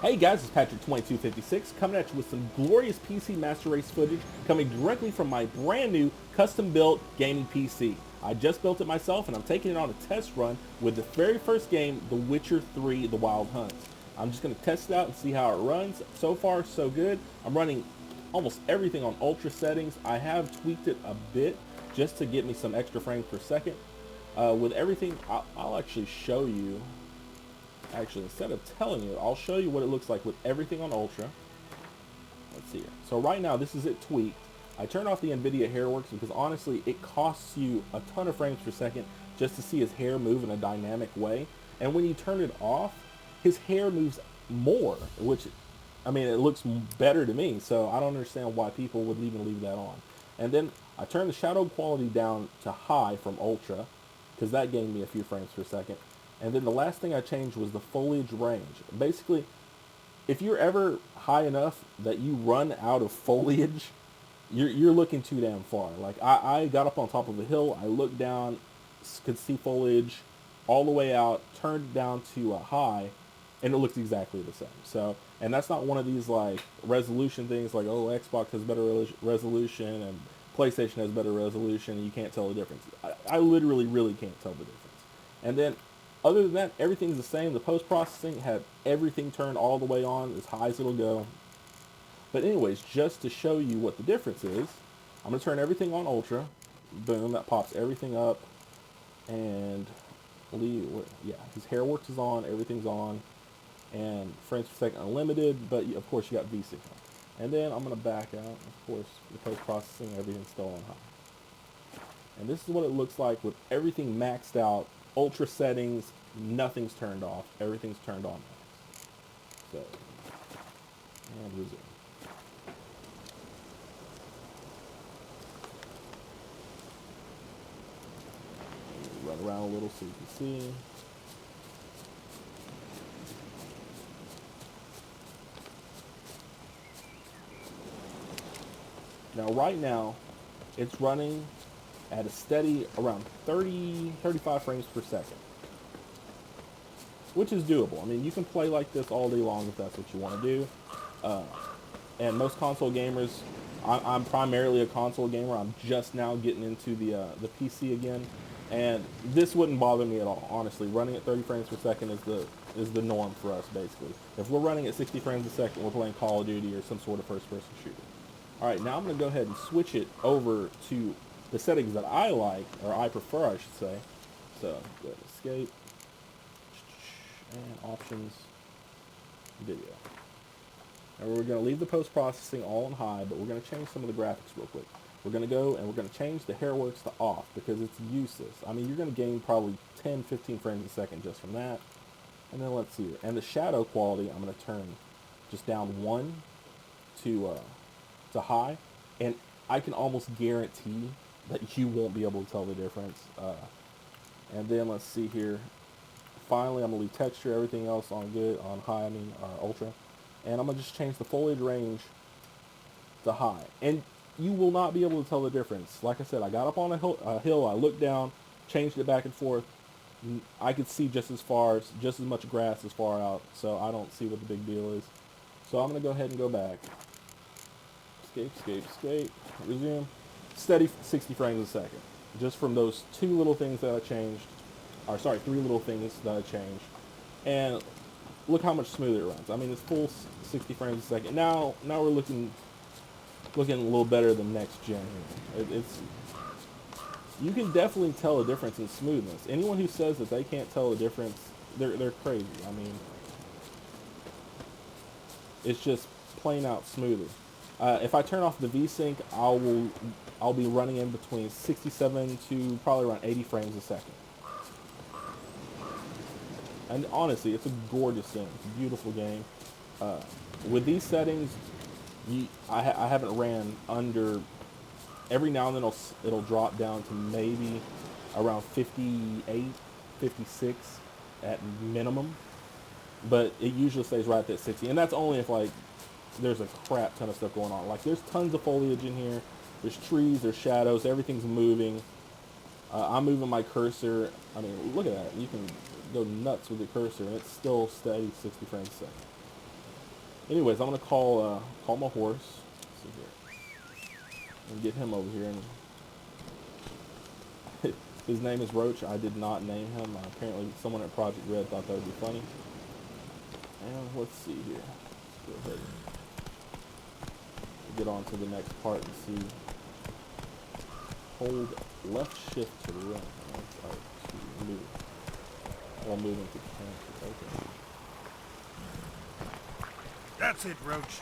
Hey guys, it's Patrick2256 coming at you with some glorious PC Master Race footage coming directly from my brand new custom built gaming PC. I just built it myself and I'm taking it on a test run with the very first game, The Witcher 3 The Wild Hunt. I'm just going to test it out and see how it runs. So far, so good. I'm running almost everything on ultra settings. I have tweaked it a bit just to get me some extra frames per second. With everything, I'll actually show you. Actually, instead of telling you, I'll show you what it looks like with everything on Ultra. Let's see here. So right now, this is it tweaked. I turned off the NVIDIA Hairworks because honestly, it costs you a ton of frames per second just to see his hair move in a dynamic way. And when you turn it off, his hair moves more, which, I mean, it looks better to me. So I don't understand why people would even leave that on. And then I turned the shadow quality down to high from Ultra because that gained me a few frames per second. And then the last thing I changed was the foliage range. Basically, if you're ever high enough that you run out of foliage, you're looking too damn far. Like I got up on top of a hill, I looked down, could see foliage all the way out, turned it down to a high, and it looks exactly the same. So, and that's not one of these like resolution things like, oh, Xbox has better resolution and PlayStation has better resolution, and you can't tell the difference. I literally really can't tell the difference. And then other than that, everything's the same. The post-processing had everything turned all the way on, as high as it'll go. But anyways, just to show you what the difference is, I'm going to turn everything on Ultra. Boom, that pops everything up. And yeah, his Hairworks is on, everything's on. And frames per second unlimited, but of course you got VSync on. And then I'm going to back out. Of course, the post-processing, everything's still on high. And this is what it looks like with everything maxed out. Ultra settings, nothing's turned off. Everything's turned on max. So, and resume. Run around a little so you can see. Now, right now, it's running at a steady around 35 frames per second, which is doable. I mean, you can play like this all day long if that's what you want to do. And most console gamers, I'm primarily a console gamer. I'm just now getting into the PC again, and this wouldn't bother me at all. Honestly, running at 30 frames per second is the norm for us basically. If we're running at 60 frames a second, we're playing Call of Duty or some sort of first-person shooter. All right, now I'm going to go ahead and switch it over to the settings that I like, or I prefer, I should say. So, go to Escape, and Options, Video. And we're going to leave the post-processing all on high, but we're going to change some of the graphics real quick. We're going to go and we're going to change the Hairworks to off because it's useless. I mean, you're going to gain probably 10, 15 frames a second just from that. And then let's see. And the shadow quality, I'm going to turn just down 1 to high. And I can almost guarantee that you won't be able to tell the difference. And then let's see here. Finally, I'm going to leave texture, everything else on good, on high, I mean ultra. And I'm going to just change the foliage range to high. And you will not be able to tell the difference. Like I said, I got up on a hill, I looked down, changed it back and forth. I could see just as much grass as far out, so I don't see what the big deal is. So I'm going to go ahead and go back. Escape, resume. Steady 60 frames a second. Just from those two little things that I changed, or sorry, 3 little things that I changed. And look how much smoother it runs. I mean, it's full 60 frames a second. Now we're looking a little better than next gen here. You can definitely tell a difference in smoothness. Anyone who says that they can't tell a difference, they're crazy. I mean, it's just plain out smoother. If I turn off the VSync, I'll be running in between 67 to probably around 80 frames a second. And honestly, it's a gorgeous game. It's a beautiful game. With these settings, I haven't ran under. Every now and then it'll drop down to maybe around 58, 56 at minimum. But it usually stays right at that 60. And that's only if like there's a crap ton of stuff going on. Like there's tons of foliage in here. There's trees, there's shadows, everything's moving. I'm moving my cursor. I mean, look at that. You can go nuts with your cursor, and it's still steady 60 frames a second. Anyways, I'm gonna call my horse. Let's see here. And get him over here. And his name is Roach. I did not name him. Apparently, someone at Project Red thought that would be funny. And let's see here. Let's go ahead and get on to the next part and see. Hold left shift to run. To move. I'll move into the camp. Okay. That's it, Roach.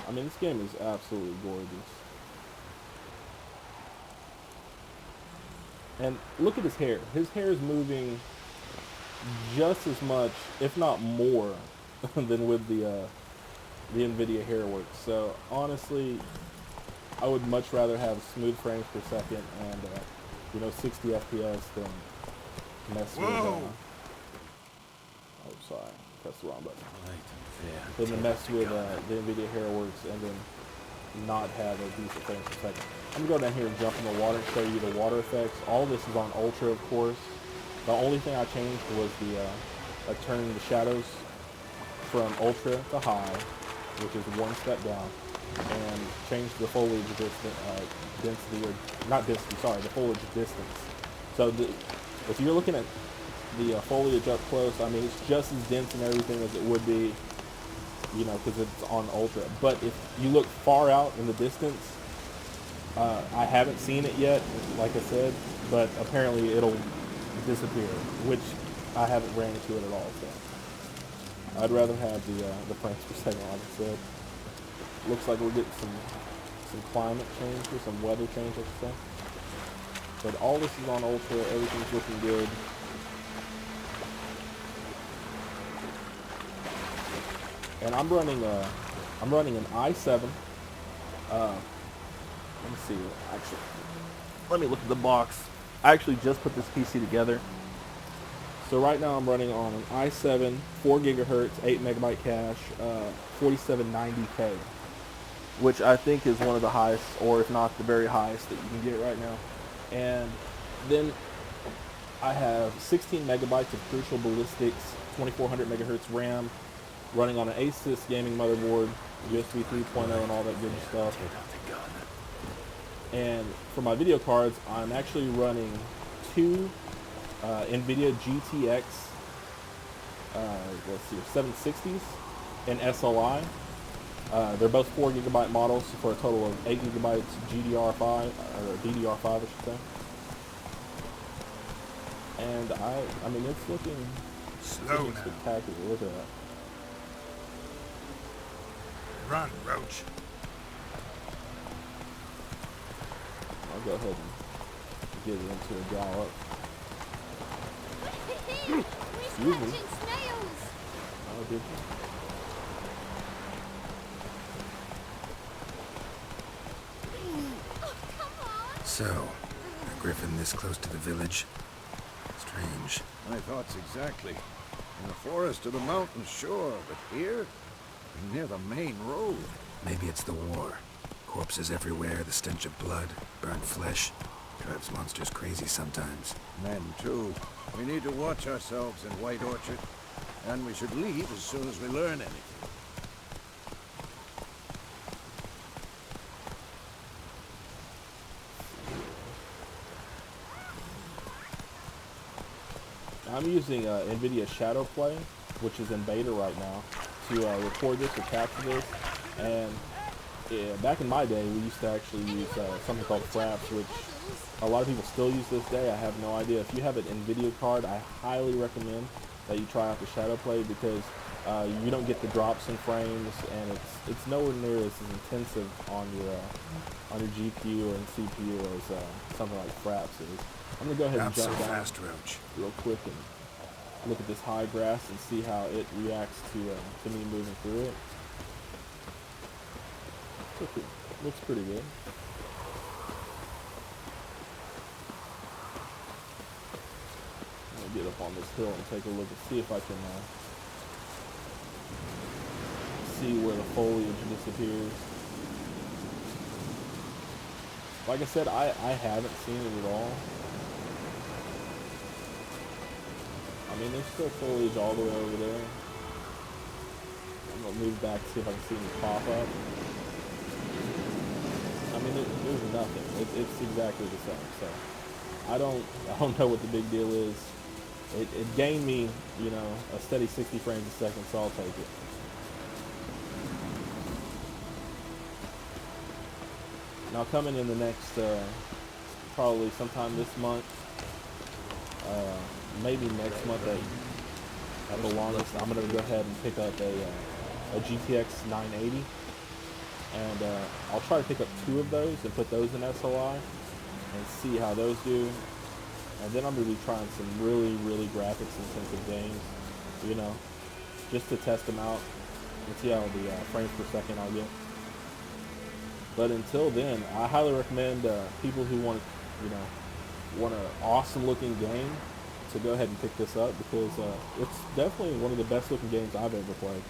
I mean, this game is absolutely gorgeous. And look at his hair. His hair is moving just as much, if not more, than with the NVIDIA Hairworks. So honestly, I would much rather have smooth frames per second and you know, 60 FPS than mess with. Oh, sorry, pressed the wrong button. Than to mess with the NVIDIA Hairworks and then not have a decent frames per second. I'm gonna go down here and jump in the water and show you the water effects. All this is on Ultra, of course. The only thing I changed was the turning the shadows from Ultra to High, which is one step down, and changed the foliage density, or not density, sorry, the foliage distance. So if you're looking at the foliage up close, I mean, it's just as dense and everything as it would be, you know, because it's on Ultra. But if you look far out in the distance, I haven't seen it yet, like I said, but apparently it'll disappear, which I haven't ran into it at all. So I'd rather have the frames per second, like I said. Looks like we're getting some climate change or some weather change, I should say. But all this is on Ultra. Everything's looking good. And I'm running an i7. Let me see. Actually, let me look at the box. I actually just put this PC together. So right now I'm running on an i7, 4 gigahertz, 8 megabyte cache, 4790K, which I think is one of the highest, or if not the very highest that you can get right now. And then I have 16 megabytes of Crucial Ballistix 2400 megahertz RAM, running on an ASUS gaming motherboard, USB 3.0 and all that good stuff. And for my video cards, I'm actually running two NVIDIA GTX, let's see, 760s and SLI. They're both 4 gigabyte models for a total of 8 gigabytes GDR5, or DDR5 I should say. And I mean, it's looking spectacular. Look at that. Run, Roach. I'll go ahead and get it into a gallop. Excuse me. Oh, did you? Oh, come on. So, a griffin this close to the village? Strange. My thoughts exactly. In the forest or the mountains, sure, but here? Near the main road. Maybe it's the war. Corpses everywhere, the stench of blood, burnt flesh. Drives monsters crazy sometimes. Men, too. We need to watch ourselves in White Orchard. And we should leave as soon as we learn anything. I'm using NVIDIA Shadowplay, which is in beta right now, to record this or capture this. And back in my day, we used to actually use something called Fraps, which a lot of people still use this day. I have no idea. If you have an NVIDIA card, I highly recommend that you try out the Shadowplay, because you don't get the drops in frames, and it's nowhere near as intensive on your GPU and CPU as something like Fraps is. I'm gonna go ahead and jump down real quick and look at this high grass and see how it reacts to me moving through it. Looks pretty good. I'm gonna get up on this hill and take a look and see if I can see where the foliage disappears. Like I said, I haven't seen it at all. I mean, there's still foliage all the way over there. I'm gonna move back to see if I can see any pop up. I mean, there's nothing. It's exactly the same. So I don't know what the big deal is. It gained me, you know, a steady 60 frames a second, so I'll take it. Now coming in the next, probably sometime this month, maybe next month at the longest, I'm gonna go ahead and pick up a GTX 980, and I'll try to pick up 2 of those and put those in SLI and see how those do. And then I'm gonna be trying some really graphics intensive games, you know, just to test them out and see how the frames per second I'll get. But until then, I highly recommend people who want an awesome looking game to go ahead and pick this up, because it's definitely one of the best looking games I've ever played.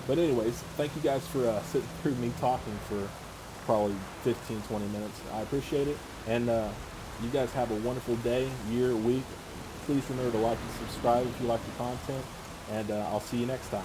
But anyways, thank you guys for sitting through me talking for probably 15-20 minutes. I appreciate it, and you guys have a wonderful day, year, week. Please remember to like and subscribe if you like the content, and I'll see you next time.